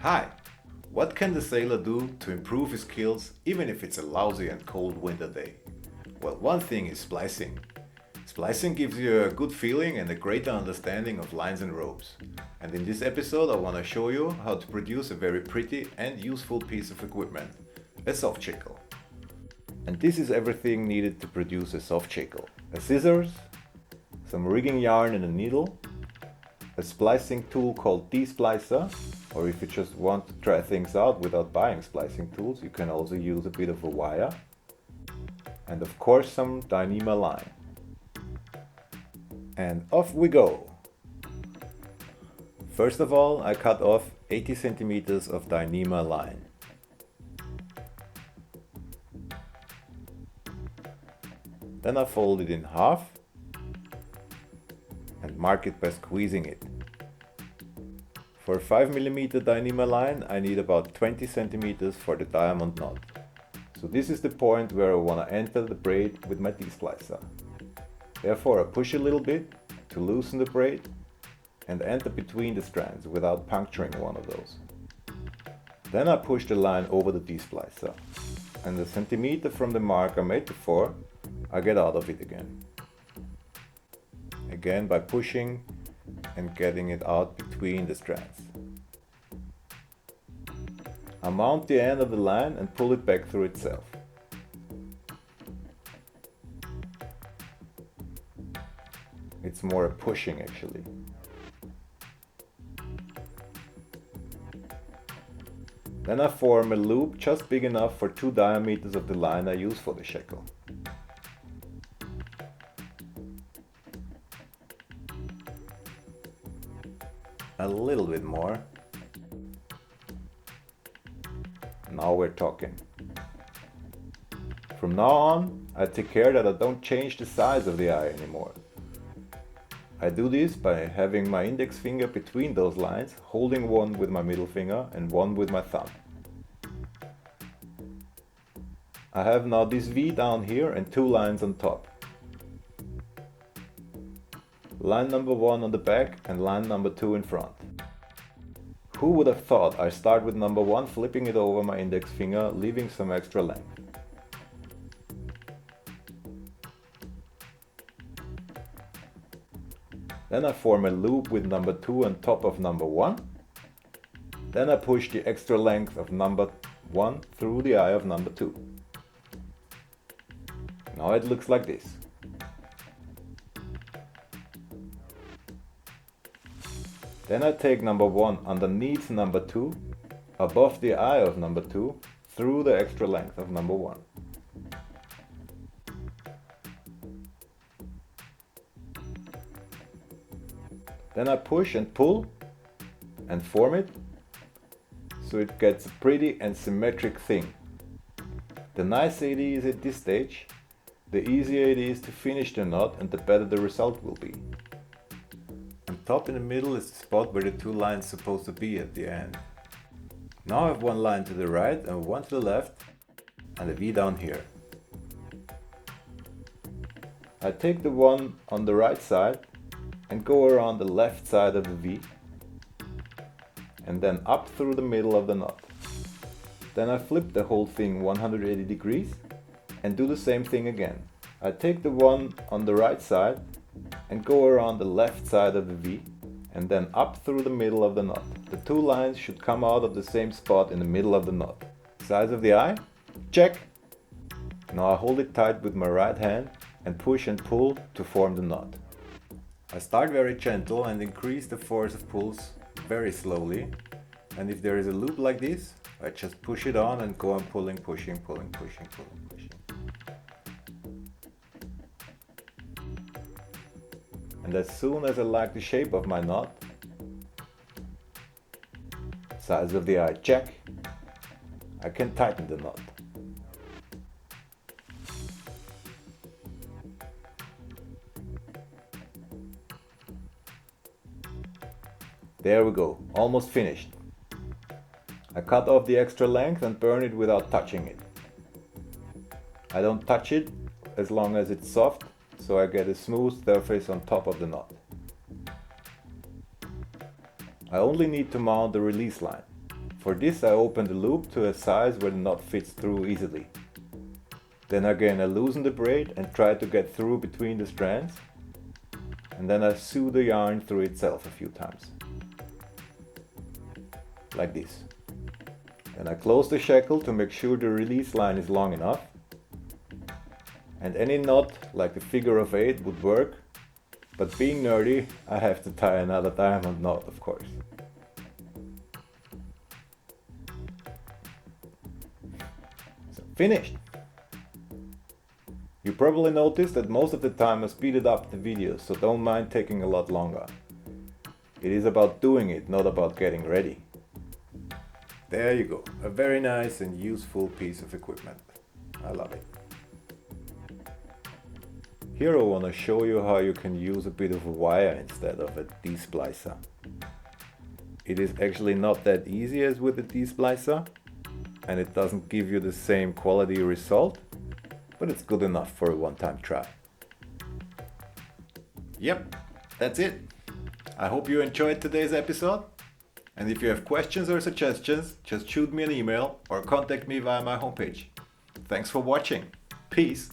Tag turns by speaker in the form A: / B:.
A: Hi! What can the sailor do to improve his skills even if it's a lousy and cold winter day? Well, one thing is splicing. Splicing gives you a good feeling and a greater understanding of lines and ropes. And in this episode I want to show you how to produce a very pretty and useful piece of equipment, a SoftShakle. And this is everything needed to produce a SoftShakle. A scissors, some rigging yarn and a needle, a splicing tool called Splicer, or if you just want to try things out without buying splicing tools, you can also use a bit of a wire, and of course some Dyneema line. And off we go! First of all, I cut off 80 centimeters of Dyneema line. Then I fold it in half and mark it by squeezing it. For a 5mm Dyneema line I need about 20 centimeters for the diamond knot. So this is the point where I want to enter the braid with my D-splicer. Therefore I push a little bit to loosen the braid and enter between the strands without puncturing one of those. Then I push the line over the D-splicer, and a centimeter from the mark I made before I get out of it again. Again by pushing and getting it out between the strands. I mount the end of the line and pull it back through itself. It's more a pushing actually. Then I form a loop just big enough for 2 diameters of the line I use for the shackle. A little bit more. Now we're talking. From now on, I take care that I don't change the size of the eye anymore. I do this by having my index finger between those lines, holding one with my middle finger and one with my thumb. I have now this V down here and 2 lines on top. Line number 1 on the back and line number 2 in front. Who would have thought I start with number 1 flipping it over my index finger, leaving some extra length. Then I form a loop with number 2 on top of number 1. Then I push the extra length of number 1 through the eye of number 2. Now it looks like this. Then I take number 1 underneath number 2, above the eye of number 2, through the extra length of number 1. Then I push and pull and form it so it gets a pretty and symmetric thing. The nicer it is at this stage, the easier it is to finish the knot and the better the result will be. On top in the middle is the spot where the 2 lines are supposed to be at the end. Now I have one line to the right and one to the left and a V down here. I take the one on the right side and go around the left side of the V and then up through the middle of the knot. Then I flip the whole thing 180 degrees and do the same thing again. I take the one on the right side and go around the left side of the V and then up through the middle of the knot. The 2 lines should come out of the same spot in the middle of the knot. Size of the eye? Check! Now I hold it tight with my right hand and push and pull to form the knot. I start very gentle and increase the force of pulls very slowly, and if there is a loop like this, I just push it on and go on pulling, pushing, pulling, pushing, pulling, pushing. And as soon as I like the shape of my knot, size of the eye check, I can tighten the knot. There we go, almost finished. I cut off the extra length and burn it without touching it. I don't touch it as long as it's soft, so I get a smooth surface on top of the knot. I only need to mount the release line. For this I open the loop to a size where the knot fits through easily. Then again I loosen the braid and try to get through between the strands, and then I sew the yarn through itself a few times. Like this. Then I close the shackle to make sure the release line is long enough, and any knot like the figure of 8 would work, but being nerdy I have to tie another diamond knot, of course. So finished! You probably noticed that most of the time I speeded up the video, so don't mind taking a lot longer. It is about doing it, not about getting ready. There you go, a very nice and useful piece of equipment. I love it. Here I want to show you how you can use a bit of a wire instead of a D-splicer. It is actually not that easy as with a D-splicer, and it doesn't give you the same quality result, but it's good enough for a one-time try. Yep, that's it. I hope you enjoyed today's episode. And if you have questions or suggestions, just shoot me an email or contact me via my homepage. Thanks for watching. Peace.